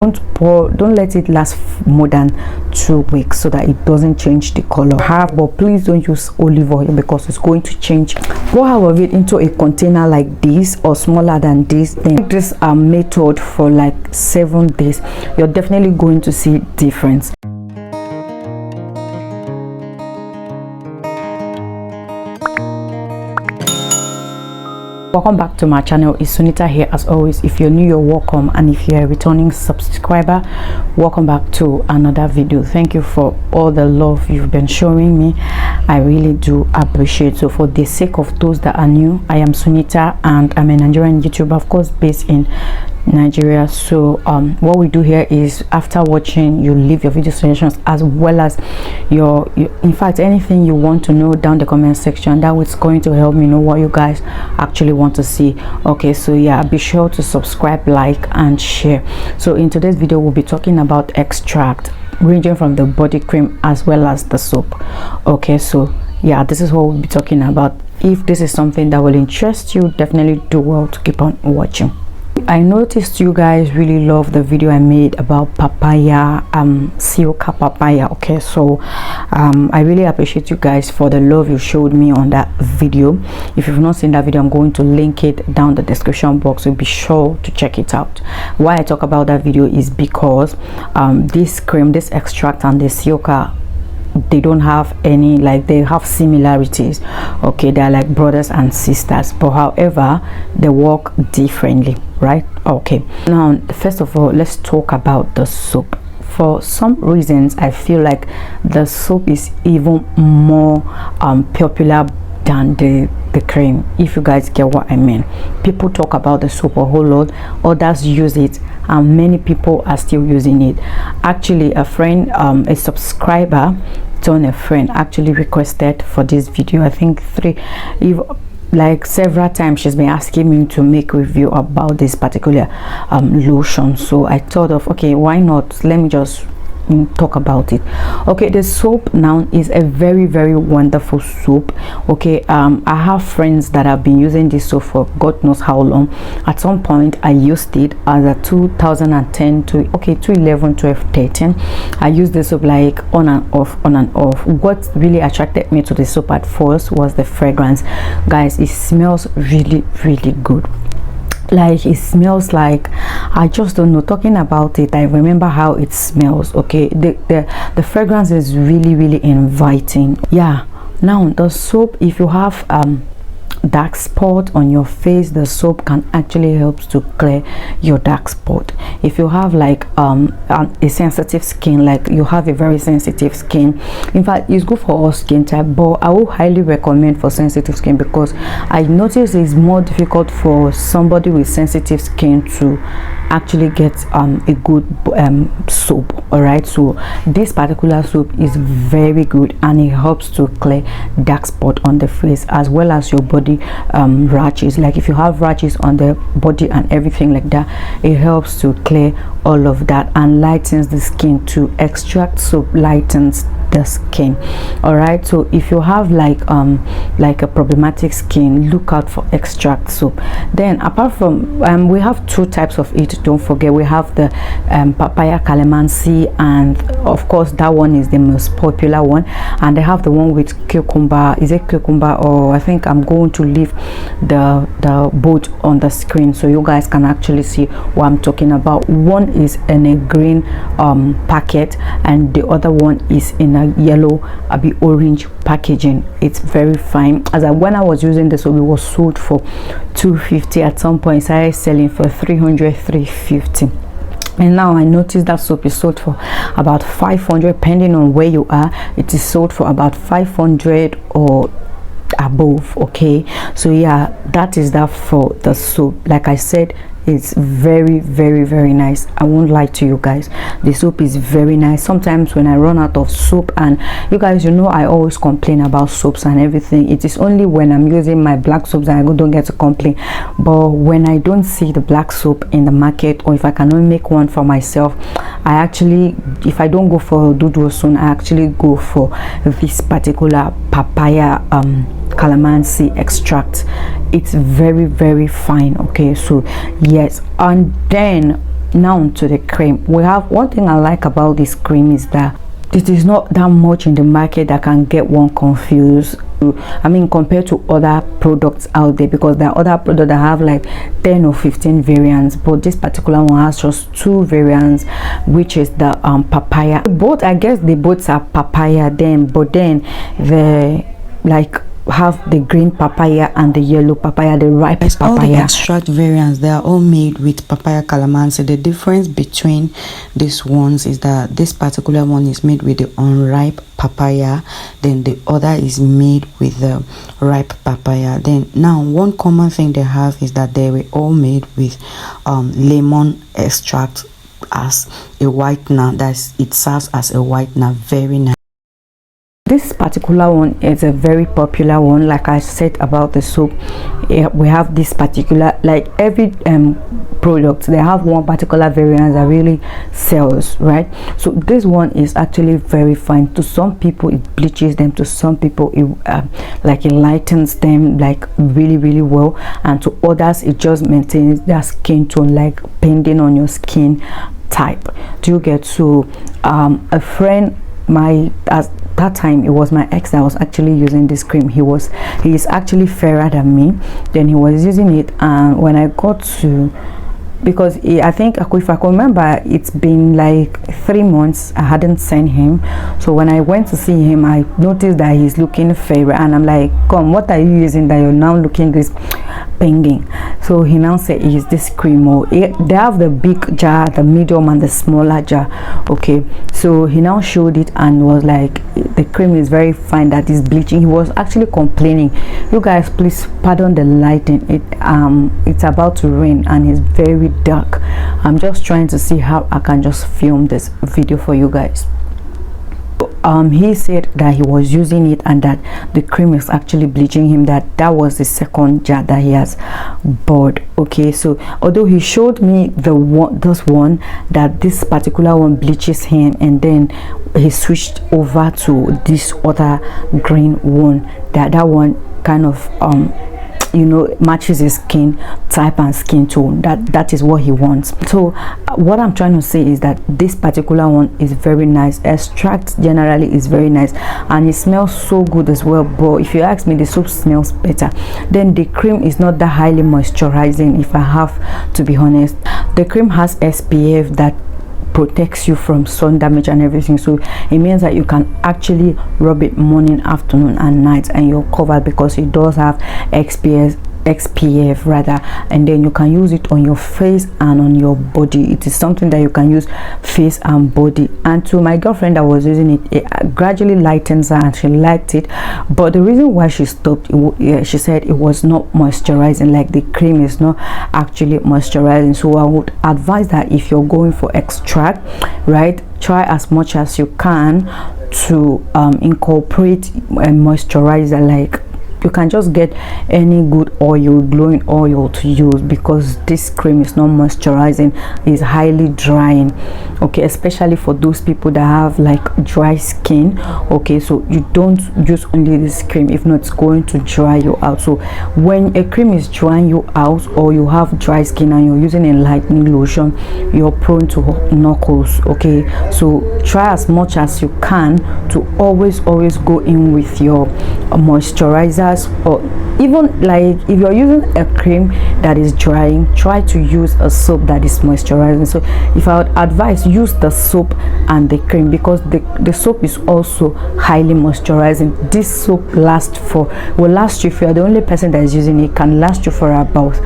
Don't let it last more than 2 weeks so that it doesn't change the color. But please don't use olive oil because it's going to change. Pour half of it into a container like this or smaller than this. Then this method for like 7 days. You're definitely going to see difference. Welcome back to my channel. It's Sunita here as always. If you're new, you're welcome, and if you're a returning subscriber, welcome back to another video. Thank you for all the love you've been showing me. I really do appreciate. So for the sake of those that are new, I am Sunita and I'm a Nigerian YouTuber, of course based in Nigeria. So what we do here is, after watching, you leave your video suggestions as well as your in fact anything you want to know down the comment section. That is going to help me know what you guys actually want to see. Okay, so yeah, be sure to subscribe, like and share. So in today's video we'll be talking about extract ranging from the body cream as well as the soap. Okay, so yeah, this is what we'll be talking about. If this is something that will interest you, definitely do well to keep on watching. I noticed you guys really love the video I made about papaya, Sioka papaya. Okay, so I really appreciate you guys for the love you showed me on that video. If you've not seen that video, I'm going to link it down the description box, so be sure to check it out. Why I talk about that video is because this cream, this extract, and the Sioka, they don't have any, like, they have similarities. Okay, they're like brothers and sisters, but however they work differently, right? Okay, now first of all, let's talk about the soap. For some reasons I feel like the soap is even more popular than the cream, if you guys get what I mean. People talk about the soap a whole lot, others use it, and many people are still using it. Actually, a friend, a subscriber on a friend actually requested for this video, I think like several times she's been asking me to make review about this particular lotion. So I thought of, okay, why not, let me just talk about it. Okay, the soap now is a very wonderful soap. Okay, I have friends that have been using this soap for God knows how long. At some point I used it as a 2010 to 2011, 12, 13. I used the soap like on and off. What really attracted me to the soap at first was the fragrance. Guys, it smells really good. Like, it smells like, I just don't know, talking about it I remember how it smells. Okay, the fragrance is really inviting. Yeah, now the soap, if you have dark spot on your face, the soap can actually help to clear your dark spot. If you have like a sensitive skin, like you have a very sensitive skin, in fact it's good for all skin type, but I will highly recommend for sensitive skin, because I notice it's more difficult for somebody with sensitive skin to actually get a good soap. All right, so this particular soap is very good and it helps to clear dark spot on the face as well as your body rashes. Like if you have rashes on the body and everything like that, it helps to clear all of that and lightens the skin too. Extract soap lightens the skin. All right, so if you have like a problematic skin, look out for extract soap. Then apart from we have two types of it, don't forget. We have the papaya calamansi, and of course that one is the most popular one, and they have the one with cucumber. Is it cucumber, or I think I'm going to leave the both on the screen so you guys can actually see what I'm talking about. One is in a green packet and the other one is in a yellow, a bit orange packaging. It's very fine. When I was using this soap, it was sold for $250. At some point I started selling for $300, $350. And now I noticed that soap is sold for about $500, depending on where you are. It is sold for about $500 or above. Okay, so yeah, that is that for the soap. Like I said, it's very nice. I won't lie to you guys, the soap is very nice. Sometimes when I run out of soap, and you guys, you know, I always complain about soaps and everything. It is only when I'm using my black soaps that I don't get to complain. But when I don't see the black soap in the market, or if I cannot make one for myself, I actually, if I don't go for Dudu soon, I actually go for this particular papaya calamansi extract. It's very fine. Okay, so yes, and then now to the cream. We have one thing I like about this cream is that it is not that much in the market that can get one confused. I mean, compared to other products out there, because there are other products that have like 10 or 15 variants, but this particular one has just 2 variants, which is the papaya. Both, I guess they both are papaya then, but then the like have the green papaya and the yellow papaya, the ripe papaya. All the extract variants, they are all made with papaya calamansi. The difference between these ones is that this particular one is made with the unripe papaya, then the other is made with the ripe papaya. Then now one common thing they have is that they were all made with lemon extract as a whitener. That's it serves as a whitener. Very nice. This particular one is a very popular one. Like I said about the soap, we have this particular, like every product, they have one particular variant that really sells, right? So this one is actually very fine. To some people it bleaches them, to some people it like it lightens them like really well, and to others it just maintains their skin tone, like depending on your skin type. Do you get? So a friend, at that time it was my ex that was actually using this cream. He is actually fairer than me, then he was using it, and when I got to, because I think if I can remember, it's been like 3 months I hadn't seen him. So when I went to see him, I noticed that he's looking fairer, and I'm like, come, what are you using that you're now looking this banging? So he now said, is this cream, or they have the big jar, the medium and the smaller jar. Okay, so he now showed it and was like, the cream is very fine, that is bleaching. He was actually complaining, you guys please pardon the lighting, it's about to rain and it's very dark. I'm just trying to see how I can just film this video for you guys. He said that he was using it and that the cream is actually bleaching him, that was the second jar that he has bought. Okay, so although he showed me this one that this particular one bleaches him, and then he switched over to this other green one, that one kind of you know, matches his skin type and skin tone. That is what he wants. So what I'm trying to say is that this particular one is very nice. Extract generally is very nice, and it smells so good as well. But if you ask me, the soap smells better. Then the cream is not that highly moisturizing, if I have to be honest. The cream has SPF that protects you from sun damage and everything, so it means that you can actually rub it morning, afternoon and night, and you're covered, because it does have XPF rather, and then you can use it on your face and on your body. It is something that you can use face and body. And to my girlfriend that was using it, it gradually lightens her and she liked it, but the reason why she stopped, she said it was not moisturizing, like the cream is not actually moisturizing. So I would advise that if you're going for extract, right, try as much as you can to incorporate a moisturizer. Like you can just get any good oil, glowing oil to use, because this cream is not moisturizing, it's highly drying. Okay, especially for those people that have like dry skin. Okay, so you don't use only this cream, if not it's going to dry you out. So when a cream is drying you out, or you have dry skin and you're using a lightening lotion, you're prone to knuckles. Okay, so try as much as you can to always go in with your moisturizer, or even like if you're using a cream that is drying, try to use a soap that is moisturizing. So if I would advise, use the soap and the cream, because the soap is also highly moisturizing. This soap will last you, if you're the only person that is using it, can last you for about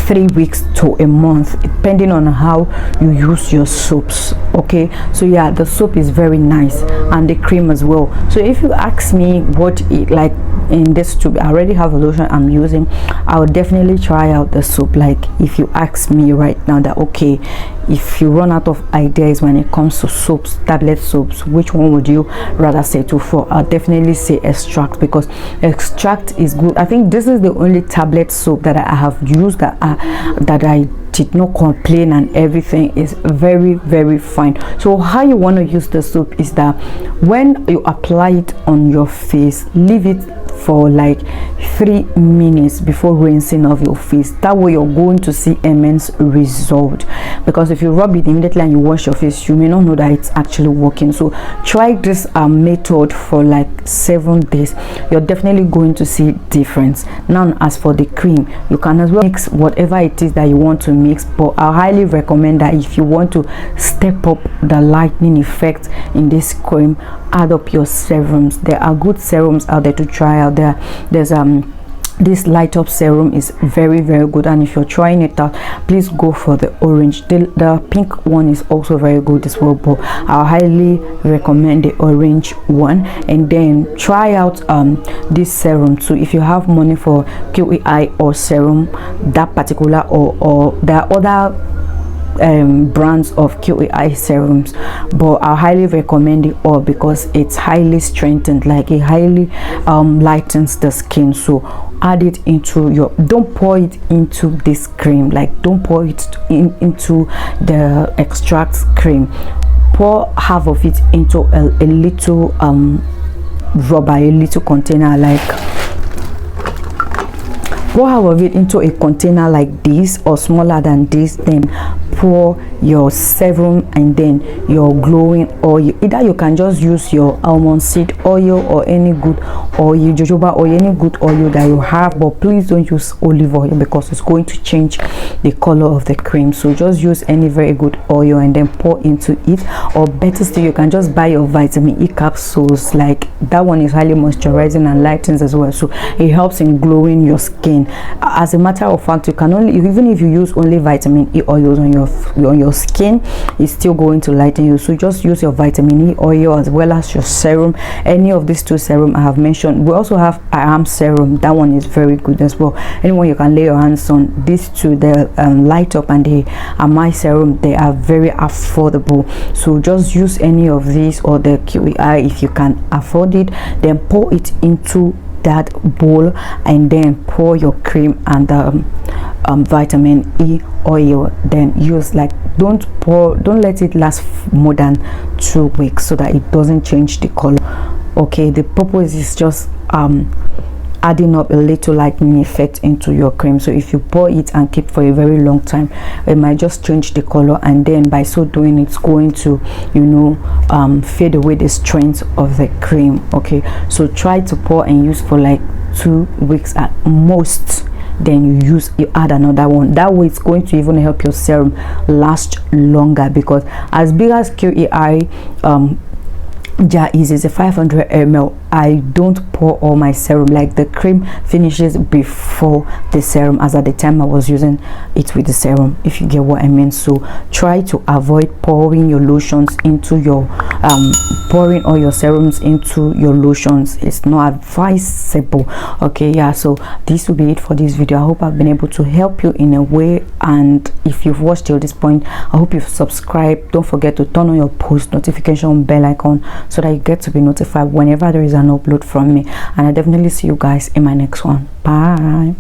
3 weeks to a month, depending on how you use your soaps. Okay, so yeah, the soap is very nice, and the cream as well. So if you ask me what it like in this tube, I already have a lotion I'm using, I would definitely try out the soap. Like if you ask me right now that, okay, if you run out of ideas when it comes to soaps, tablet soaps, which one would you rather settle for? I'll definitely say extract, because extract is good. I think this is the only tablet soap that I have used that I did not complain, and everything is very fine. So how you want to use the soap is that when you apply it on your face, leave it for like 3 minutes before rinsing off your face. That way you're going to see immense result, because if you rub it immediately and you wash your face, you may not know that it's actually working. So try this method for like 7 days. You're definitely going to see difference. Now, as for the cream, you can as well mix whatever it is that you want to mix, but I highly recommend that if you want to step up the lightening effect in this cream, add up your serums. There are good serums out there to try out. There's this light up serum is very good, and if you're trying it out, please go for the orange. The pink one is also very good as well, but I highly recommend the orange one. And then try out this serum too. If you have money for QEI or serum, that particular, or there are other brands of QEI serums, but I highly recommend it all because it's highly strengthened, like it highly lightens the skin. So add it into your, don't pour it into this cream, like don't pour it into the extract cream. Pour half of it into a little rubber, a little container, like pour half of it into a container like this or smaller than this. Then pour your serum and then your glowing oil. Either you can just use your almond seed oil or any good oil, jojoba oil, any good oil that you have, but please don't use olive oil because it's going to change the color of the cream. So just use any very good oil and then pour into it, or better still, you can just buy your vitamin E capsules. Like that one is highly moisturizing and lightens as well, so it helps in glowing your skin. As a matter of fact, you can only, even if you use only vitamin E oils on your skin, it's still going to lighten you. So just use your vitamin E oil as well as your serum. Any of these 2 serum I have mentioned. We also have arm serum, that one is very good as well. Anyone you can lay your hands on. These 2, the light up and the my serum, they are very affordable. So just use any of these or the QEI if you can afford it. Then pour it into that bowl and then pour your cream and vitamin E oil. Then use, like, don't let it last more than 2 weeks so that it doesn't change the color. Okay, the purpose is just adding up a little lightening effect into your cream. So if you pour it and keep for a very long time, it might just change the color, and then by so doing it's going to, you know, fade away the strength of the cream. Okay, so try to pour and use for like 2 weeks at most. Then you add another one. That way it's going to even help your serum last longer, because as big as QEI jar is, it's a 500 ml. I don't pour all my serum, like the cream finishes before the serum, as at the time I was using it with the serum, if you get what I mean. So try to avoid pouring your lotions into your pouring all your serums into your lotions. It's not advisable. Okay, yeah, so this will be it for this video. I hope I've been able to help you in a way, and if you've watched till this point, I hope you've subscribed. Don't forget to turn on your post notification bell icon so that you get to be notified whenever there is an upload from me, and I definitely see you guys in my next one. Bye.